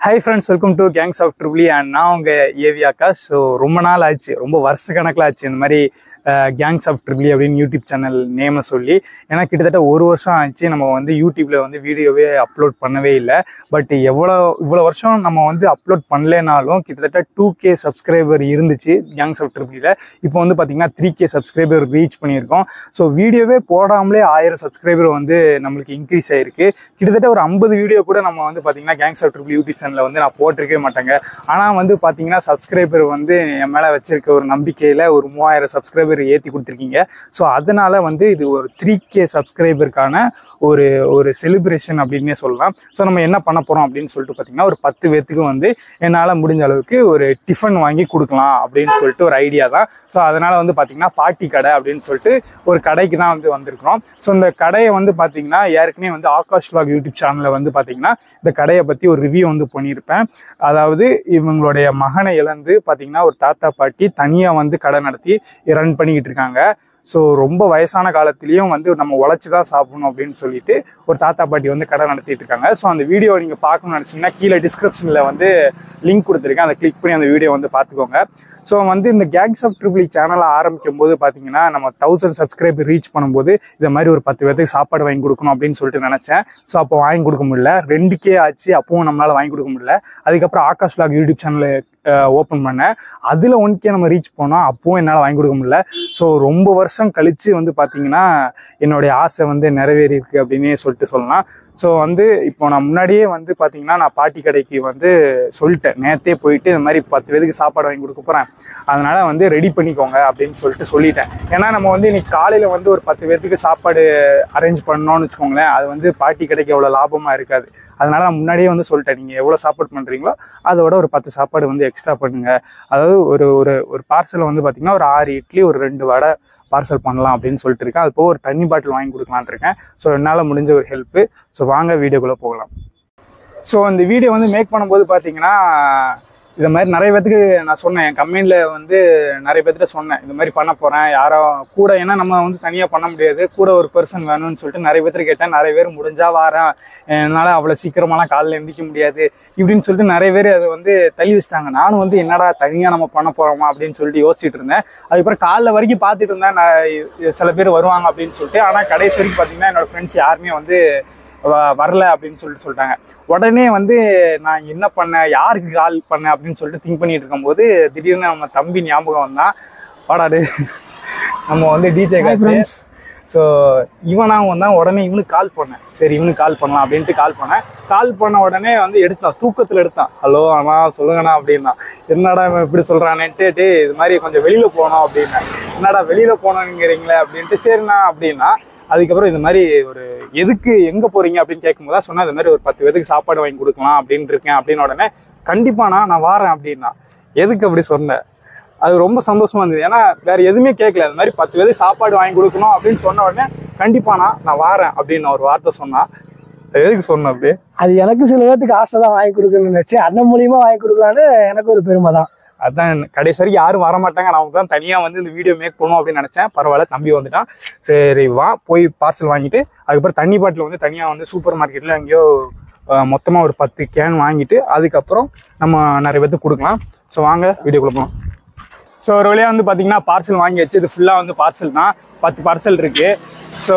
Hi friends, welcome to Gangs of Tripoli and now AV Akash. So ரொம்ப நாள் ஆச்சு, ரொம்ப வருஷ கணக்குல ஆச்சு இந்த மாதிரி Gangs of Tripoli அப்படின்னு யூடியூப் சேனல் நேமை சொல்லி. ஏன்னா கிட்டத்தட்ட ஒரு வருஷம் ஆச்சு நம்ம வந்து யூடியூப்ல வந்து வீடியோவே அப்லோட் பண்ணவே இல்லை. பட் இவ்வளோ வருஷம் நம்ம வந்து அப்லோட் பண்ணலனாலும் கிட்டத்தட்ட 2K சப்ஸ்கிரைபர் இருந்துச்சு Gangs of Tripoli. இப்போ வந்து பார்த்தீங்கன்னா 3K சப்ஸ்கிரைபர் ரீச் பண்ணியிருக்கோம். ஸோ வீடியோவே போடாமலே 1000 சப்ஸ்கிரைபர் வந்து நம்மளுக்கு இன்க்ரீஸ் ஆயிருக்கு. கிட்டத்தட்ட ஒரு 50 வீடியோ கூட நம்ம வந்து பார்த்தீங்கன்னா Gangs of Tripoli யூடியூப் சேனலில் வந்து நான் போட்டிருக்கவே மாட்டேங்க. ஆனால் வந்து பார்த்தீங்கன்னா சப்ஸ்கிரைபர் வந்து என் மேலே வச்சிருக்க ஒரு நம்பிக்கையில் ஒரு 3000 சப்ஸ்கிரைபர் ஏற்றி கொடுத்துருக்கீங்க. ஸோ அதனால வந்து இது ஒரு 3K சப்ஸ்கிரைபருக்கான ஒரு செலிப்ரேஷன் அப்படின்னே சொல்லலாம். ஸோ நம்ம என்ன பண்ண போகிறோம் அப்படின்னு சொல்லிட்டு பார்த்தீங்கன்னா ஒரு 10 பேர்த்துக்கு வந்து என்னால் முடிஞ்ச அளவுக்கு ஒரு டிஃபன் வாங்கி கொடுக்கலாம் அப்படின்னு சொல்லிட்டு ஒரு ஐடியா தான். ஸோ அதனால் வந்து பார்த்தீங்கன்னா பாட்டி கடை அப்படின்னு சொல்லிட்டு ஒரு கடைக்கு தான் வந்து வந்திருக்கிறோம். ஸோ இந்த கடையை வந்து பார்த்தீங்கன்னா ஏற்கனவே வந்து ஆகாஷ் vlog யூடியூப் சேனலில் வந்து பார்த்தீங்கன்னா இந்த கடையை பற்றி ஒரு ரிவ்யூ வந்து பண்ணியிருப்பேன். அதாவது இவங்களுடைய மகனை இழந்து பார்த்தீங்கன்னா ஒரு தாத்தா பாட்டி தனியாக வந்து கடை நடத்தி ரன் பண்ணிக்கிட்டு இருக்காங்க. ஸோ ரொம்ப வயசான காலத்துலேயும் வந்து நம்ம உழைச்சி தான் சாப்பிடணும் அப்படின்னு சொல்லிட்டு ஒரு தாத்தா பாட்டி வந்து கடை நடத்திட்டு இருக்காங்க. ஸோ அந்த வீடியோ நீங்கள் பார்க்கணும்னு நினச்சிங்கன்னா கீழே டிஸ்கிரிப்ஷனில் வந்து லிங்க் கொடுத்துருக்கேன், அதை கிளிக் பண்ணி அந்த வீடியோ வந்து பார்த்துக்கோங்க. ஸோ வந்து இந்த Gangs of Tripoli சேனலை ஆரம்பிக்கும் போது பார்த்தீங்கன்னா நம்ம 1000 சப்ஸ்கிரைபர் ரீச் பண்ணும்போது இதை மாதிரி ஒரு 10 பேருக்கு சாப்பாடு வாங்கி கொடுக்கணும் அப்படின்னு சொல்லிட்டு நினச்சேன். ஸோ அப்போ வாங்கி கொடுக்க முடியல, 2K ஆச்சு, அப்பவும் நம்மளால் வாங்கி கொடுக்க முடியல. அதுக்கப்புறம் ஆகாஷ் vlog யூடியூப் சேனலை ஓப்பன் பண்ணேன், அதில் 1K நம்ம ரீச் பண்ணோம், அப்பவும் என்னால் வாங்கி கொடுக்க முடியல. ஸோ ரொம்ப வருஷம் கழித்து வந்து பார்த்தீங்கன்னா என்னுடைய ஆசை வந்து நிறைவேறி இருக்கு அப்படின்னே சொல்லிட்டு சொல்லலாம். ஸோ வந்து இப்போ நான் முன்னாடியே வந்து பார்த்தீங்கன்னா நான் பாட்டி கடைக்கு வந்து சொல்லிட்டேன், நேற்றே போயிட்டு இந்த மாதிரி 10 பேருக்கு சாப்பாடு வாங்கி கொடுக்க போகிறேன், அதனால் வந்து ரெடி பண்ணிக்கோங்க அப்படின்னு சொல்லிட்டேன். ஏன்னா நம்ம வந்து இன்னைக்கு காலையில் வந்து ஒரு 10 பேருக்கு சாப்பாடு அரேஞ்ச் பண்ணோன்னு வச்சுக்கோங்களேன், அது வந்து பாட்டி கடைக்கு எவ்வளோ லாபமாக இருக்காது. அதனால் நான் முன்னாடியே வந்து சொல்லிட்டேன், நீங்கள் எவ்வளோ சாப்பாடு பண்ணுறீங்களோ அதோட ஒரு 10 சாப்பாடு வந்து எக்ஸ்ட்ரா பண்ணுங்கள். அதாவது ஒரு பார்சல் வந்து பார்த்திங்கன்னா ஒரு 6 இட்லி ஒரு 2 வடை பார்சல் பண்ணலாம் அப்படின்னு சொல்லிட்டு இருக்கேன். அது போக ஒரு தண்ணி பாட்டில் வாங்கி கொடுக்கலான் இருக்கேன். ஸோ என்னால் முடிஞ்ச ஒரு ஹெல்ப்பு. ஸோ வாங்க வீடியோக்குள்ளே போகலாம். ஸோ அந்த வீடியோ வந்து மேக் பண்ணும்போது பார்த்தீங்கன்னா இது மாதிரி நிறைய பேத்துக்கு நான் சொன்னேன், என் கம்பெனியில் வந்து நிறைய பேர்த்திட்ட சொன்னேன் இந்த மாதிரி பண்ண போகிறேன், யாரோ கூட, ஏன்னா நம்ம வந்து தனியாக பண்ண முடியாது, கூட ஒரு பர்சன் வேணும்னு சொல்லிட்டு நிறைய பேர்த்து கேட்டேன். நிறைய பேர் முடிஞ்சா வாரேன், என்னால் அவ்வளோ சீக்கிரமாலாம் காலையில் எந்திரிக்க முடியாது இப்படின்னு சொல்லிட்டு நிறைய பேர் அதை வந்து தள்ளி வச்சிட்டாங்க. நானும் வந்து என்னடா தனியாக நம்ம பண்ண போகிறோமா அப்படின்னு சொல்லிட்டு யோசிச்சுட்டு இருந்தேன். அதுக்கப்புறம் காலைல வரைக்கும் பார்த்துட்டு இருந்தேன், நான் சில பேர் வருவாங்க அப்படின்னு சொல்லிட்டு. ஆனால் கடைசி வரைக்கும் பார்த்தீங்கன்னா என்னோடய ஃப்ரெண்ட்ஸ் யாருமே வந்து வரல அப்படின்னு சொல்லிட்டாங்க. உடனே வந்து நான் என்ன பண்ணேன், யாருக்கு கால் பண்ணேன் அப்படின்னு சொல்லிட்டு திங்க் பண்ணிட்டு இருக்கும்போது திடீர்னு நம்ம தம்பி ஞாபகம் வந்தான். வாடாடு நம்ம வந்து டிஜே காட்டு. ஸோ இவனாக வந்தான். உடனே இவனுக்கு கால் பண்ணேன், சரி இவனுக்கு கால் பண்ணலாம் அப்படின்ட்டு கால் பண்ண உடனே வந்து எடுத்தான், தூக்கத்தில் எடுத்தான். ஹலோ அண்ணா சொல்லுங்கண்ணா அப்படின்னா. என்னடா இவன் இப்படி சொல்கிறானேன்ட்டு, இது மாதிரி கொஞ்சம் வெளியில் போனோம் அப்படின்னா. என்னடா வெளியில் போனோங்கிறீங்களே அப்படின்ட்டு. சரிண்ணா அப்படின்னா. அதுக்கப்புறம் இந்த மாதிரி ஒரு எதுக்கு எங்கே போகிறீங்க அப்படின்னு கேட்கும்போது தான் சொன்னால் இது மாதிரி ஒரு 10 பேருக்கு சாப்பாடு வாங்கி கொடுக்கலாம் அப்படின்னு இருக்கேன் அப்படின்னு. உடனே கண்டிப்பாண்ணா நான் வாரேன் அப்படின்னா. எதுக்கு அப்படி சொன்னேன், அது ரொம்ப சந்தோஷமா இருந்தது. ஏன்னா வேறு எதுவுமே கேட்கல, அது மாதிரி 10 பேருக்கு சாப்பாடு வாங்கி கொடுக்கணும் அப்படின்னு சொன்ன உடனே கண்டிப்பாண்ணா நான் வாரேன் அப்படின்னு ஒரு வார்த்தை சொன்னான். எதுக்கு சொன்னேன் அப்படி, அது எனக்கு சில பேருக்கு ஆசை தான் வாங்கி கொடுக்கணும்னு நினச்சி அண்ணன் மூலியமாக வாங்கி கொடுக்கலான்னு எனக்கு ஒரு பெருமை தான். அதான் கடைசி வரைக்கும் யாரும் வரமாட்டாங்க, நமக்கு தான் தனியாக வந்து இந்த வீடியோ மேக் பண்ணுவோம் அப்படின்னு நினச்சேன். பரவாயில்ல, தம்பி வந்துட்டான். சரி வா போய் பார்சல் வாங்கிட்டு அதுக்கப்புறம் தண்ணி பாட்டில் வந்து தனியாக வந்து சூப்பர் மார்க்கெட்டில் எங்கேயோ மொத்தமாக ஒரு 10 கேன் வாங்கிட்டு அதுக்கப்புறம் நம்ம நிறைய பேருக்கு கொடுக்கலாம். ஸோ வாங்க வீடியோக்குள்ள போகலாம். ஸோ ஒரு வழியாக வந்து பார்த்தீங்கன்னா பார்சல் வாங்கி வச்சு, இது ஃபுல்லாக வந்து பார்சல் தான், 10 பார்சல் இருக்குது. ஸோ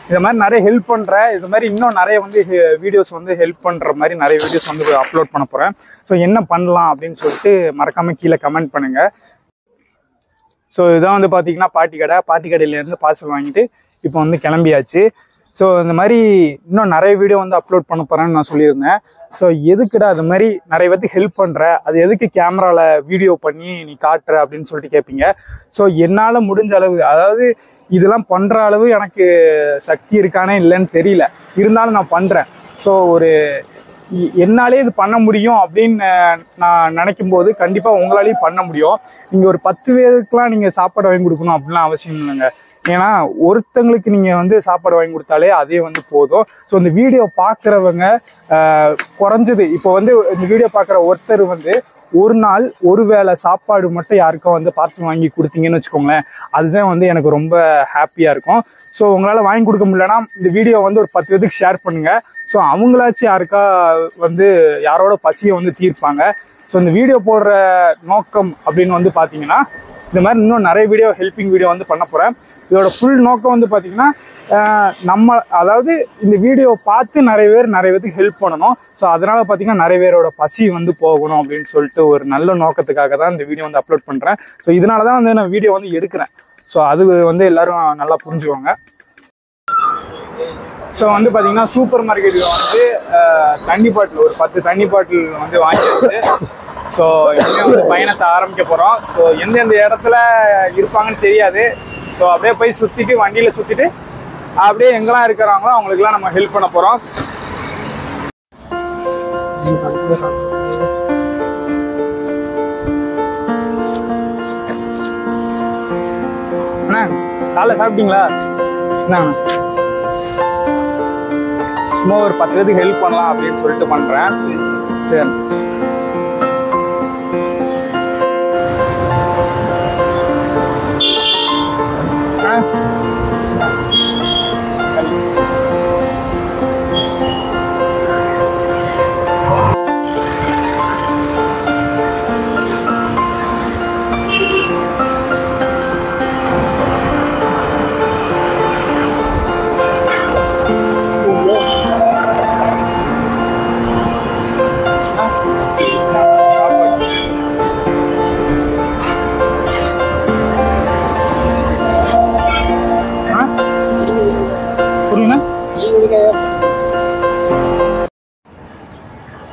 இது மாதிரி நிறைய ஹெல்ப் பண்ணுறேன், இது மாதிரி இன்னும் நிறைய வந்து வீடியோஸ் வந்து ஹெல்ப் பண்ணுற மாதிரி நிறைய வீடியோஸ் வந்து அப்லோட் பண்ண போகிறேன். ஸோ என்ன பண்ணலாம் அப்படின்னு சொல்லிட்டு மறக்காமல் கீழே கமெண்ட் பண்ணுங்கள். ஸோ இதான் வந்து பார்த்தீங்கன்னா பாட்டி கடையிலேருந்து பார்சல் வாங்கிட்டு இப்போ வந்து கிளம்பியாச்சு. ஸோ இந்த மாதிரி இன்னும் நிறைய வீடியோ வந்து அப்லோட் பண்ண போகிறேன்னு நான் சொல்லியிருந்தேன். ஸோ எதுக்குடா அது மாதிரி நிறைய பேருக்கு ஹெல்ப் பண்ணுற, அது எதுக்கு கேமராவில் வீடியோ பண்ணி நீ காட்டுற அப்படின்னு சொல்லிட்டு கேட்பீங்க. ஸோ என்னால் முடிஞ்ச அளவு, அதாவது இதெல்லாம் பண்ணுற அளவு எனக்கு சக்தி இருக்கானே இல்லைன்னு தெரியல, இருந்தாலும் நான் பண்ணுறேன். ஸோ என்னாலே இது பண்ண முடியும் அப்படின்னு நான் நினைக்கும் போது கண்டிப்பாக உங்களாலேயும் பண்ண முடியும். நீங்கள் ஒரு 10 பேருக்குலாம் நீங்கள் சாப்பாடு வாங்கி கொடுக்கணும் அப்படின்லாம் அவசியம் இல்லைங்க. ஏன்னா ஒருத்தங்களுக்கு நீங்கள் வந்து சாப்பாடு வாங்கி கொடுத்தாலே அதே வந்து போதும். ஸோ இந்த வீடியோ பார்க்குறவங்க குறைஞ்சது இப்போ வந்து இந்த வீடியோ பார்க்குற ஒருத்தர் வந்து ஒரு நாள் ஒரு வேளை சாப்பாடு மட்டும் யாருக்கும் வந்து பார்சல் வாங்கி கொடுத்தீங்கன்னு வச்சுக்கோங்களேன், அதுதான் வந்து எனக்கு ரொம்ப ஹாப்பியாக இருக்கும். ஸோ உங்களால் வாங்கி கொடுக்க முடியலன்னா இந்த வீடியோ வந்து ஒரு 10 பேருக்கு ஷேர் பண்ணுங்கள். ஸோ அவங்களாச்சும் யாருக்கா வந்து யாரோட பசியை வந்து தீர்ப்பாங்க. ஸோ இந்த வீடியோ போடுற நோக்கம் அப்படின்னு வந்து பார்த்தீங்கன்னா இந்த மாதிரி இன்னும் நிறைய வீடியோ ஹெல்பிங் வீடியோ வந்து பண்ண போகிறேன். இதோட ஃபுல் நோக்கம் வந்து பார்த்தீங்கன்னா நம்ம அதாவது இந்த வீடியோ பார்த்து நிறைய பேருக்கு ஹெல்ப் பண்ணணும். ஸோ அதனால் பார்த்தீங்கன்னா நிறைய பேரோட பசி வந்து போகணும் அப்படின்னு சொல்லிட்டு ஒரு நல்ல நோக்கத்துக்காக தான் இந்த வீடியோ வந்து அப்லோட் பண்ணுறேன். ஸோ இதனால தான் வந்து நான் வீடியோ வந்து எடுக்கிறேன். ஸோ அது வந்து எல்லாரும் நல்லா புரிஞ்சுக்கோங்க. ஸோ வந்து பார்த்தீங்கன்னா சூப்பர் மார்க்கெட்டில் வந்து தண்ணி பாட்டில் ஒரு 10 தண்ணி பாட்டில் வந்து வாங்கிட்டு ஸோ இனிமேல் வந்து பயணத்தை ஆரம்பிக்க போகிறோம். ஸோ எந்தெந்த இடத்துல இருப்பாங்கன்னு தெரியாது. ஸோ அப்படியே போய் சுற்றிட்டு வண்டியில் சுற்றிட்டு அப்படியே எங்கெல்லாம் இருக்கிறாங்களோ அவங்களுக்குலாம் நம்ம ஹெல்ப் பண்ண போகிறோம். அண்ணா காலைல சாப்பிட்டீங்களா? என்னண்ணா சும்மா ஒரு 10 பேருக்கு ஹெல்ப் பண்ணலாம் அப்படின்னு சொல்லிட்டு பண்ணுறேன். சரி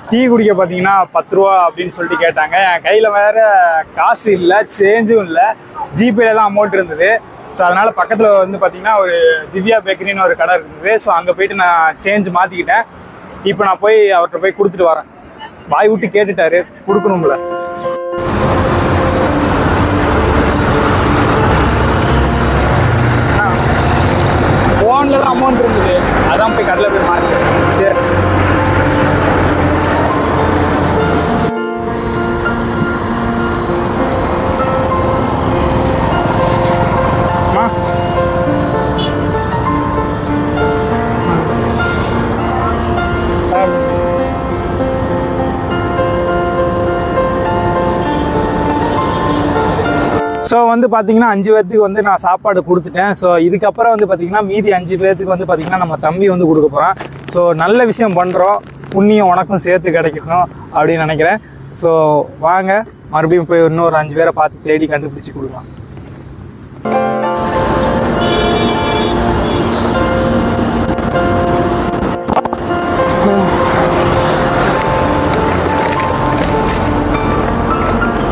டீ குடிக்க பார்த்தீங்கன்னா 10 ரூபா அப்படின்னு சொல்லிட்டு கேட்டாங்க. என் கையில் வேற காசு இல்லை, சேஞ்சும் இல்லை, ஜிபேல தான் அமௌண்ட் இருந்தது. ஸோ அதனால பக்கத்தில் வந்து பார்த்தீங்கன்னா ஒரு திவ்யா பேக்கரின்னு ஒரு கடை இருந்தது. ஸோ அங்கே போயிட்டு நான் சேஞ்ச் மாற்றிக்கிட்டேன். இப்போ நான் போய் அவர்கிட்ட போய் கொடுத்துட்டு வரேன். வாய் விட்டு கேட்டுட்டாரு, கொடுக்கணும்ல. ஃபோனில் தான் அமௌண்ட் இருந்தது, அதான் போய் கடையில் போய் மாற்றிட்டேன். சரி ஸோ வந்து பார்த்தீங்கன்னா 5 பேர்த்துக்கு வந்து நான் சாப்பாடு கொடுத்துட்டேன். ஸோ இதுக்கப்புறம் வந்து பார்த்தீங்கன்னா மீதி 5 பேர்த்துக்கு வந்து பார்த்தீங்கன்னா நம்ம தம்பி வந்து கொடுக்க போகிறோம். ஸோ நல்ல விஷயம் பண்ணுறோம், புண்ணியம் உனக்கும் சேர்த்து கிடைக்கணும் அப்படின்னு நினைக்கிறேன். ஸோ வாங்க மறுபடியும் போய் இன்னொரு 5 பேரை பார்த்து தேடி கண்டுபிடிச்சி கொடுக்கலாம்.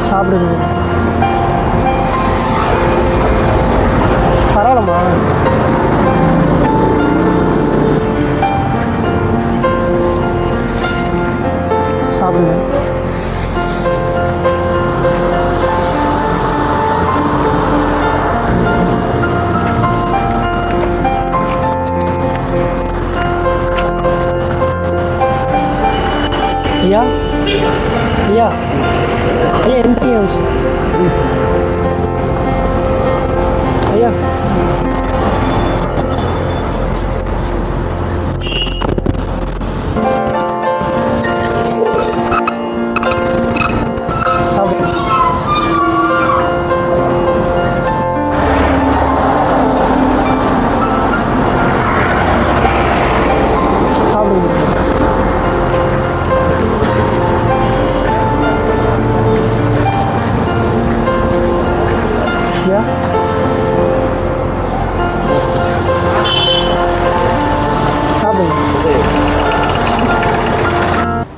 சாப்பிடுங்க பரவாயில்லம்மா. சாப்பிடுங்க. ஐயா ஐயா ஐயா எம்பி ஹவுஸ் ஐயா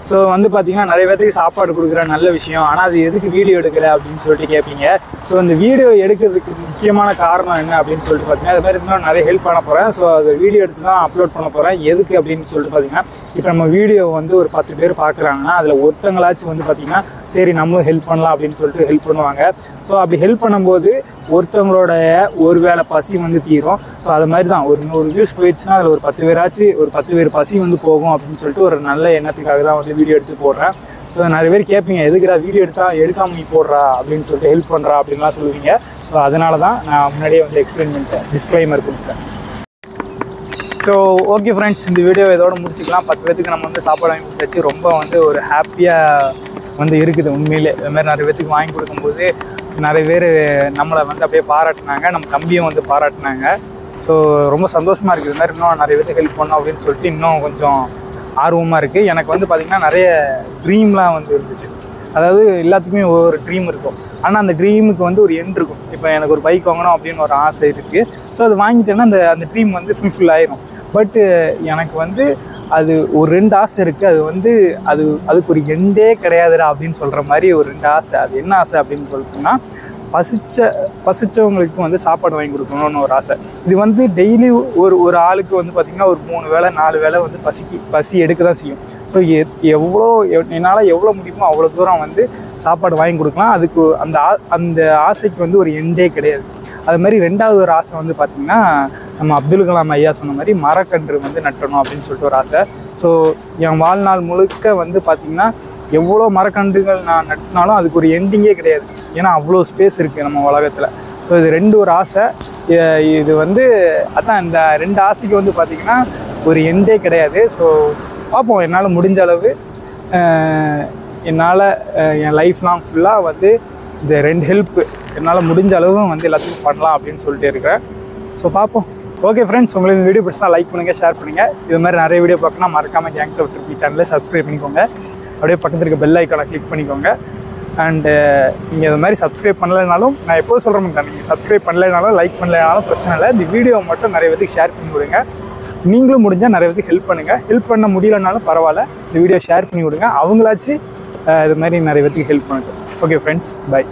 ஸோ வந்து பார்த்தீங்கன்னா நிறைய பேருக்கு சாப்பாடு கொடுக்குற நல்ல விஷயம். ஆனால் அது எதுக்கு வீடியோ எடுக்கல அப்படின்னு சொல்லிட்டு கேட்பீங்க. ஸோ இந்த வீடியோ எடுக்கிறதுக்கு முக்கியமான காரணம் என்ன அப்படின்னு சொல்லிட்டு பார்த்தீங்கன்னா அது மாதிரி இன்னும் நிறைய ஹெல்ப் பண்ண போகிறேன். ஸோ அது வீடியோ எடுத்து தான் அப்லோட் பண்ண போகிறேன். எதுக்கு அப்படின்னு சொல்லிட்டு பார்த்தீங்கன்னா இப்போ நம்ம வீடியோ வந்து ஒரு 10 பேர் பார்க்குறாங்கன்னா அதில் ஒருத்தங்களாச்சும் வந்து பார்த்தீங்கன்னா சரி நம்மளும் ஹெல்ப் பண்ணலாம் அப்படின்னு சொல்லிட்டு ஹெல்ப் பண்ணுவாங்க. ஸோ அப்படி ஹெல்ப் பண்ணும்போது ஒருத்தவங்களோட ஒரு வேளை பசி வந்து தீரும். ஸோ அது மாதிரி தான் ஒரு 100 வியூஸ் போயிடுச்சுன்னா அதில் ஒரு 10 பேராச்சு ஒரு 10 பேர் பசி வந்து போகும் அப்படின்னு சொல்லிட்டு ஒரு நல்ல எண்ணத்துக்காக தான் வந்து வீடியோ எடுத்து போடுறேன். ஸோ நிறைய பேர் கேட்பீங்க எதுக்குடா வீடியோ எடுக்காம நீ போடுறா அப்படின்னு சொல்லிட்டு ஹெல்ப் பண்ணுறா அப்படின்லாம் சொல்லுவீங்க. ஸோ அதனால தான் நான் முன்னாடியே வந்து எக்ஸ்பிளைன் பண்ணிட்டேன், டிஸ்க்ளைமர் கொடுத்தேன். ஸோ ஓகே ஃப்ரெண்ட்ஸ், இந்த வீடியோ இதோட முடிச்சுக்கலாம். 10 பேத்துக்கு நம்ம வந்து சாப்பாடு வாங்கி கொடுத்தாச்சு. ரொம்ப வந்து ஒரு ஹாப்பியாக வந்து இருக்குது உண்மையிலே. இது மாதிரி நிறைய பேத்துக்கு வாங்கி கொடுக்கும்போது நிறைய பேர் நம்மளை வந்து அப்படியே பாராட்டினாங்க, நம்ம தம்பியும் வந்து பாராட்டினாங்க. ஸோ ரொம்ப சந்தோஷமாக இருக்குது. இது மாதிரி இன்னும் நிறைய பேருக்கு ஹெல்ப் பண்ணோம் அப்படின்னு சொல்லிட்டு இன்னும் கொஞ்சம் ஆர்வமாக இருக்குது. எனக்கு வந்து பார்த்திங்கன்னா நிறைய ட்ரீம்லாம் வந்து இருந்துச்சு. அதாவது எல்லாத்துக்குமே ஒவ்வொரு ட்ரீம் இருக்கும். ஆனால் அந்த ட்ரீமுக்கு வந்து ஒரு எண்ட் இருக்கும். இப்போ எனக்கு ஒரு பைக் வாங்கணும் அப்படின்னு ஒரு ஆசை இருக்குது. ஸோ அது வாங்கிட்டேன்னா அந்த ட்ரீம் வந்து ஃபுல்ஃபில் ஆயிரும். பட்டு எனக்கு வந்து அது ஒரு 2 ஆசை இருக்குது. அது வந்து அதுக்கு ஒரு எண்டே கிடையாதுடா அப்படின்னு சொல்கிற மாதிரி ஒரு 2 ஆசை. அது என்ன ஆசை அப்படின்னு சொல்லிட்டோம்னா, பசிச்சவங்களுக்கு வந்து சாப்பாடு வாங்கி கொடுக்கணும்னு ஒரு ஆசை. இது வந்து டெய்லி ஒரு ஆளுக்கு வந்து பார்த்திங்கன்னா ஒரு 3 வேளை 4 வேளை வந்து பசி எடுக்க தான் செய்யும். ஸோ என்னால் எவ்வளோ முடியுமோ அவ்வளோ தூரம் வந்து சாப்பாடு வாங்கி கொடுக்கலாம். அதுக்கு அந்த ஆசைக்கு வந்து ஒரு எண்டே கிடையாது. அது மாதிரி 2வது ஒரு ஆசை வந்து பார்த்திங்கன்னா, நம்ம அப்துல் கலாம் ஐயா சொன்ன மாதிரி மரக்கன்று வந்து நட்டணும் அப்படின்னு சொல்லிட்டு ஒரு ஆசை. ஸோ என் வாழ்நாள் முழுக்க வந்து பார்த்திங்கன்னா எவ்வளோ மரக்கன்றுகள் நான் நட்டினாலும் அதுக்கு ஒரு எண்டிங்கே கிடையாது. ஏன்னா அவ்வளோ ஸ்பேஸ் இருக்குது நம்ம உலகத்தில். ஸோ இது 2 ஒரு ஆசை. இது வந்து அதான் இந்த 2 ஆசைக்கு வந்து பார்த்திங்கன்னா ஒரு எண்டே கிடையாது. ஸோ பார்ப்போம், என்னால் முடிஞ்ச அளவு என்னால் என் லைஃப் லாங் ஃபுல்லாக வந்து இந்த 2 ஹெல்ப்பு என்னால் முடிஞ்ச அளவும் வந்து எல்லாத்துக்கும் பண்ணலாம் அப்படின்னு சொல்லிட்டு இருக்கிறேன். ஸோ பார்ப்போம். ஓகே ஃப்ரெண்ட்ஸ், உங்களுக்கு இந்த வீடியோ பிடிச்சா லைக் பண்ணுங்கள், ஷேர் பண்ணுங்கள். இது மாதிரி நிறைய வீடியோ பார்க்கணும் மறக்காமல் கேங்ஸ் ஆஃப் ட்ரிபிள் சேனலை சப்ஸ்கிரைப் பண்ணிக்கோங்க. அப்படியே பக்கத்தில் இருக்க பெல் ஐக்கானை கிளிக் பண்ணிக்கோங்க. அண்டு நீங்கள் இது மாதிரி சப்ஸ்கிரைப் பண்ணலைனாலும், நான் எப்போது சொல்கிற மாதிரி நீங்கள் சப்ஸ்கிரைப் பண்ணலைனாலும் லைக் பண்ணலைனாலும் பிரச்சனை இல்லை. இந்த வீடியோ மட்டும் நிறைய பேருக்கு ஷேர் பண்ணி விடுங்க. நீங்களும் முடிஞ்சால் நிறைய பேருக்கு ஹெல்ப் பண்ணுங்கள். ஹெல்ப் பண்ண முடியலனாலும் பரவாயில்ல, இந்த வீடியோ ஷேர் பண்ணி விடுங்க. அவங்களாச்சும் இது மாதிரி நிறைய பேருக்கு ஹெல்ப் பண்ணுங்க. Okay friends, by.